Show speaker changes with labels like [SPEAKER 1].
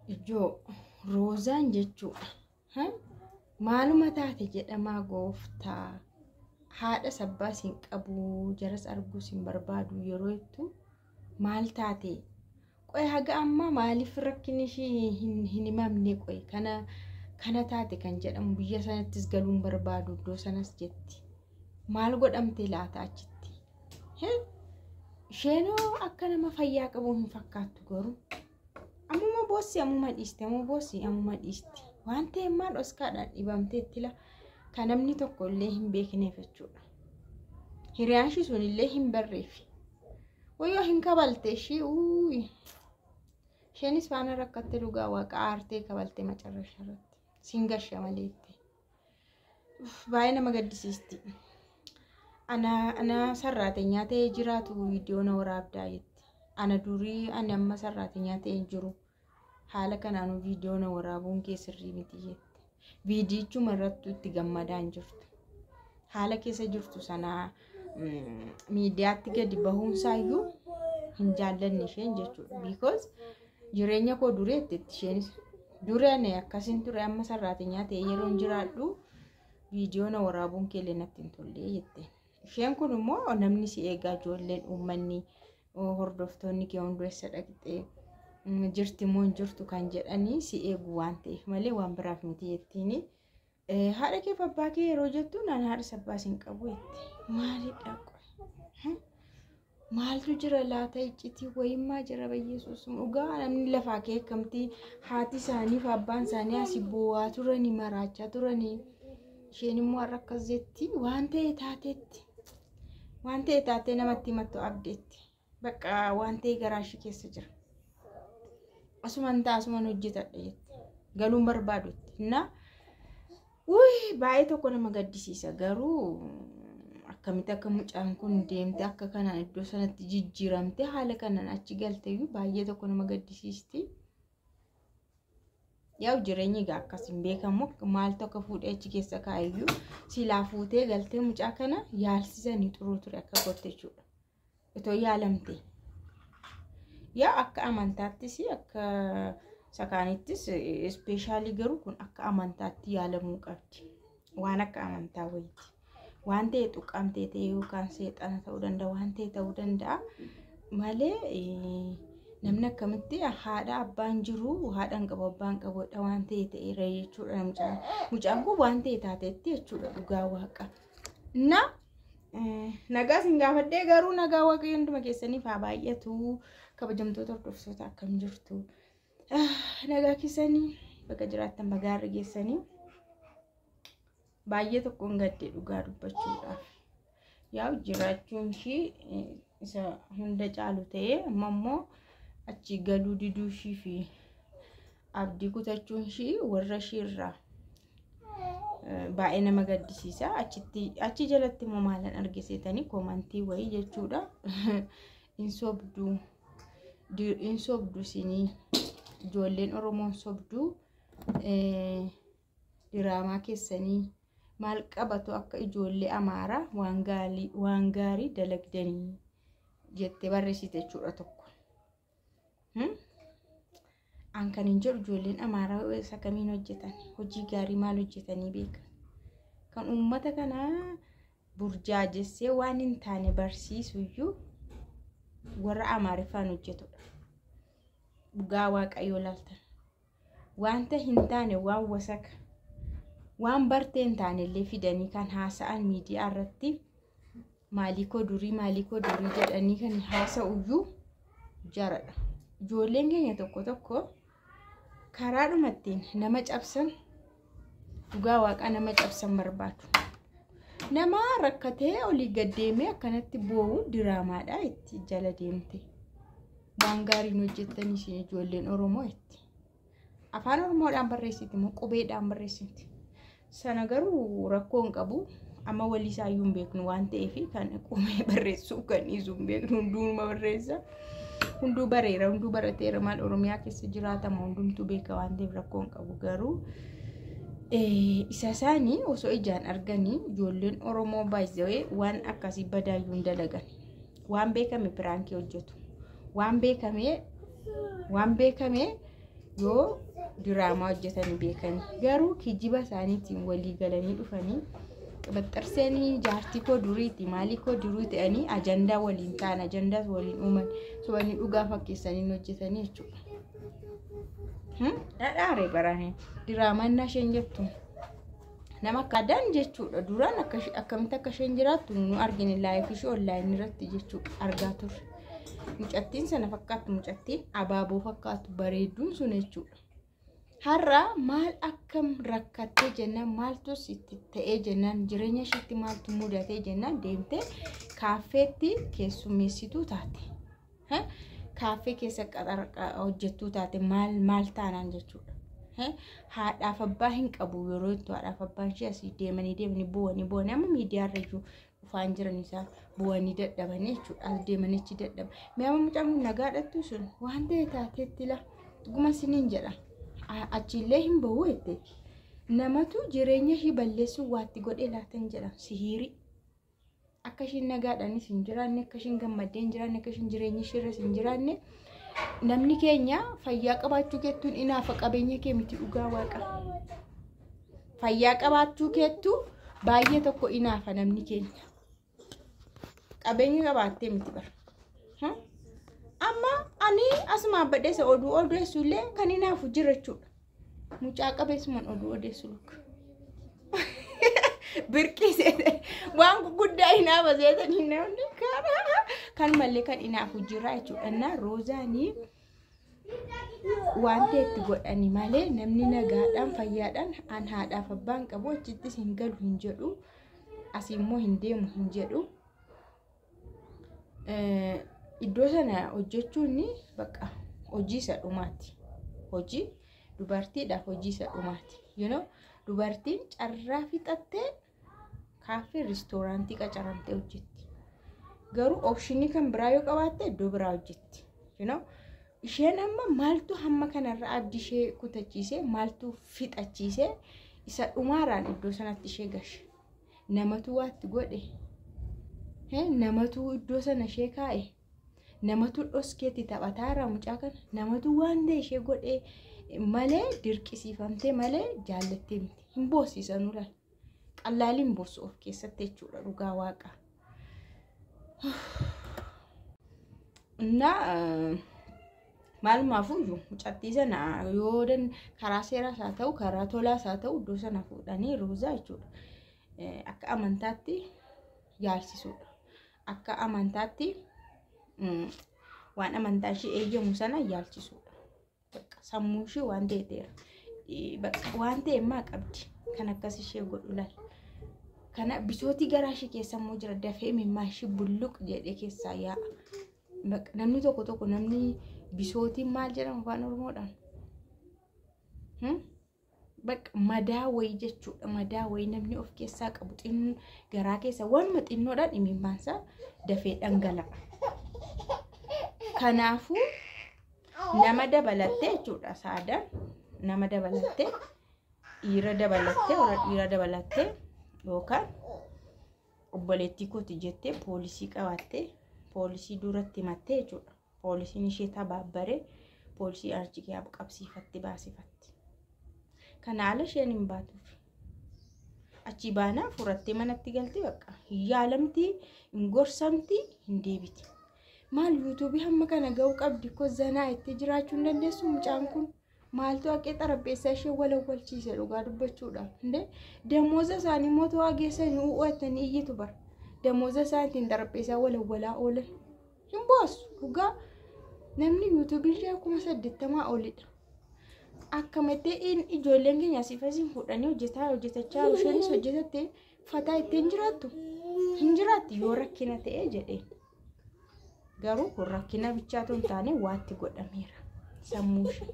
[SPEAKER 1] Ijoo Roozaan jechuudha. Maaluma taate jedhamaa gooftaa. Haadha sabbaa siin qabu jaras arguu siin barbaadu yeroo ittu maal taate qoy haga amma maaliif rakkinni ishii hin himamne qoy kana taate kan jedhamu biyya sanattis galuun barbaadu iddoo sanas jetti. Maal godhamte laata achitti? Isheenoo akka nama fayyaa qabu hin fakkaattu garuu. Ammuma boossi ammuma dhiiste. Waan ta'eef maal oskaadhaan dhibamteetti la kan namni tokko illee hin beekneef jechuudha. Hiriyaan ishii sun illee hin barreeffi. Wayyoo hin kabalte ishii isheenis faana rakkatte dhugaa waaqa aartee kabalte macarrashaa irratti. Siin gashsha maleetti. Baay'ee nama gaddisiisti. Ana sarraatenyaa ta'ee jiraatu viidiyoo na waraabdaa jetti. Ana durii ani amma sarraatenyaa ta'ee jiru. Haala kanaanuu viidiyoo na waraabuun keessirrii miti jette. Viidiyichuma irratti itti gammadaan jirtu. Haala keessa jirtu sanaa miidiyaatti gadi bahuunsaayyuu hin jaallanne isheen jechuudha. Because jireenya koo dureetti isheenis dureen akkasiin ture amma sarraatenyaa ta'ee yeroo hin jiraadhu viidiyoo na waraabuun keellee natti hin tolle jette. Isheen kun immoo namni si eegaa ijoolleen uummanni hordoftoonni kee hundeessa dhaqxee jirti moo hin jirtu kan jedhanii si eegu waan ta'eef malee waan biraaf miti jettiini. Haadha kee fi abbaa kee yeroo jettu naan haadha sabbaa siin qabu jette. Maalidha qoy? Maaltu jira laata iccitii wayimmaa jira bayyesuus dhugaa namni lafaa kee kamtii haati isaanii fi abbaan isaanii asii boo'aa turanii maraachaa turanii. Isheen immoo har'a akkas jetti waan ta'e taateetti. Waan ta'e taatee namatti himattu abdeetti. Bakka waan ta'e garaa ishee keessa jira. Asuman hojjetadha jette. Galuun barbaadutti. Baay'ee tokko nama gaddisiisa garuu akkamitti akka mucaan kun deemte akka kanaan iddoo sanatti jijjiiramte haala kanaan achi galteeyyuu baay'ee tokko nama gaddisiisti. Yaa jireenyi egaa akkas hin beekamu maaltu akka fuudhee achi keessa kaa'iyyuu silaa fuutee galtee mucaa kana yaalsisanii xuruu ture akka goote jechuudha. Itoo yaalamte. Yaa akka amantaattis akka sakaanittis ispeeshaalii garuu kun akka amantaatti yaalamuu qabdi. Waan akka amantaa wayiiti. Waan ta'e tuqqamtee ta'e yookaan seexana ta'uu danda'a waan ta'e ta'uu danda'a malee namni akkamitti haadha abbaan jiru haadhaan qabu abbaan qabudha waan ta'e ta'eera jechuudha mucaan kun waan ta'e taateetti jechuudha dhugaa waaqa. Nagaa sin gaafadhee garuu nagaa waaqayyo hunduma keessaniif haa baay'atu. Kabajamtoota hordoftoota akkam jirtu. Nagaa keessanii bakka jiraattan bagaa irra geessanii baay'ee tokkoon gaddee dhugaa dubbachuudhaaf. Yaa jiraachuun ishii isa hunda caalu ta'ee amma immoo achi galuu diduu ishii fi abdii kutachuun ishii warra ishii irraa baay'ee nama gaddisiisa. Achi jalatti immoo maalan argisiisanii koomantii wayii jechuudha. In sobdu sinii ijoolleen Oromoon sobduu diraamaa keessanii maal qabatu akka ijoollee Amaaraa waan gaarii dalagdanii jettee barreessite jechuudha tokko. An kan hin jedhu ijoolleen Amaaraa isa kamiin hojjetan hojii gaarii maal hojjetanii beekan kan uummata kanaa burjaajessee waan hin taane barsiisuyyuu warra Amaariffaan hojjetudha. Dhugaa waaqayyoo laaltan wanta hin taane waan wasaka waan bartee hin taane illee fidanii kan haasa'an miidiyaa irratti maalikoo durii jedhanii kan haasa'uyyuu jaradha. Ijoolleen keenya tokko karaadhumattiin nama cabsan dhugaa waaqa nama cabsan barbaadu. Nama rakkatee olii gaddeemee akkanatti boo'u diraamaadha itti jala deemte. Waan gaariin hojjettanii isin ijoolleen Oromoo itti. Afaan Oromoodhaan barreessiti moo qubeedhaan barreessiti. Sana garuu rakkoon qabu amma walii isaayyuu hin beeknu waan ta'eef kan qubee barreessuu kan dhiisuu hin beeknu hunduuma barreessa. Hunduu bareera hunduu barateera maal Oromiyaa keessa jiraatama hundumtuu beeka waan ta'eef rakkoon qabu garuu isa isaanii osoo ijaan arganii ijoolleen Oromoo baay'ee waan akkasii badaayyuu hin dalagan. Waan beekame piraankii hojjetu. Waan beekame yoo diraamaa hojjetanii beekanii garuu kijiba isaaniitiin walii galanii dhufanii baxxarsanii jaartii koo duriiti maalii koo durii ta'anii ajandaa waliin ta'an ajandaas waliin uuman sobanii dhugaa fakkeessanii hojjetanii jechuudha. Dhadhaare barane diraamaan nasheen jettu nama kaadaan jechuudha. Duraan akkamitti akka isheen jiraattu nu argine laayif ishee onlaayinii irratti jechuudha argaa turre. Mucattiin sana fakkaattu mucattiin abaaboo fakkaattu bareedduun sun jechuudha. Har'a maal akkam rakkattee jennaan maaltu sitti ta'ee jennaan jireenya isheetti maaltu mudatee jennaan deemtee kaaffeetti keessummeessituu taate. Kaaffee keessa hojjettuu taate maal taanaan jechuudha. Haadhaaf abbaa hin qabu yeroo itti haadhaaf abbaan ishee asii deemanii bu'anii amma miidiyaarra iyyuu dhufaan jiran isaa bu'anii dadhabanii jechuudha. As deemanichi dadhaba. Mi'aama mucaan kun nagaadhattu sun waan ta'e taateetti la dhuguma siniin jedha. Achillee hin bahu jettee namatu jireenya ishee balleessuu waatti godhee laatan jedha sihiiri. Akka ishiin nagaadhaanis hin jiraanne akka ishiin gammaddee hin jiraanne akka ishiin jireenya ishee irras hin jiraanne namni keenya fayyaa qabaachuu keettuun inaafa qabeenya kee miti dhugaa waaqa. Fayyaa qabaachuu keettu baay'ee tokko inaafa namni keenya qabeenya qabaattee miti bara. Amma ani asuma badheessa oduu odeessullee kan inaafu jira jechuudha. Mucaa qabeessumaan oduu odeessu luka. Birqisee waan guddaa inaafa seetanii namni kan malee kan inaafu jira jechuudha. Na Roozaanii waan ta'etti godhani malee namni nagaadhaan fayyaadhaan an haadhaaf abbaan qabu achittis hin galu hin jedhu asimmoo hin deemu hin jedhu. Iddoo sana hojjechuun bakka hojii isa dhumaati. Hojii dubartiidhaaf hojii isa dhumaati. Dubartiin carraa fixattee kaaffee riistooraantii qacaramtee hojjetti. Garuu oopshinii kan biraa yoo qabaatte iddoo biraa hojjetti. Isheen amma maaltu hamma kanarra abdii ishee kutachiisee maaltu fixachiisee isa dhumaaraan iddoo sanatti ishee gashe. Namatu waatti godhe. Namatu iddoo sana ishee kaa'e. Namatu dhoskeetti taphataara mucaa kana namatu waan ta'e ishee godhee malee dirqisiifamtee malee jaallattee miti. Hin boosisan ulan qallaaliin boosu of keessatti jechuudha dhugaa waaqa. Maalumaafuu mucattii sana yoo karaa seeraas haa ta'u karaa tolaas haa ta'u iddoo sana fuudhanii Roozaa jechuudha. Akka amantaatti yaalsisuudha. Akka amantaatti waan amantaa ishee eeyyamu sana yaalchisuudha. Sammuu ishee waan ta'eera. Waan ta'e maa qabdi kan akkas ishee godhu laal. Kana bisootii garaa ishee keessa immoo jira dafee mimmaa ishee bulluq jedhee keessaa yaa'a. Namni tokko namni bisootiin maal jedhamu afaan Oromoodhaan? Madaa wayii jechuudha. Madaa wayii namni of keessaa qabu xinnoo garaa keessa waanuma xinnoodhaan imimmaansaa dafee dhangala'a. Kanaafuu nama dabalattee jechuudha saadaan nama dabalattee dhiira dabalattee yookaan obboleettii kooti jettee poolisii qabattee poolisii duratti himattee jechuudha. Poolisiin ishee tabaabbaree poolisii arjigee qabsiifatti baasifatti. Kana ala isheen hin baatuuf. Achi baanaa furattee manatti galtee bakka hin yaalamtii hin gorsamtii hin deebiti. Maal yuutuubii hamma kana ga'uu qabdi ko zanaa itti jiraachuu hin dandeessu mucaan kun maaltu haqee xarapheessaa ishee walawwalchiise dhugaa dubbachuudhaaf. Damooza isaanii mootuu geessanii uwwatanii iyyitu bara. Damooza isaatiin xarapheessaa walawwalaa oolan hin boosu dhugaa namni yuutuubii ishee 80,000 olidha. Akkamitee ijoolleen keenya asifasiin fuudhanii hojjetachaa isheenis hojjetattee fataa ittiin jiraattu hin jiraatti yoo rakkina ta'ee jedhee. Garuu kun rakkina bichaatu hin taane waatti godhameera sammuu ishee.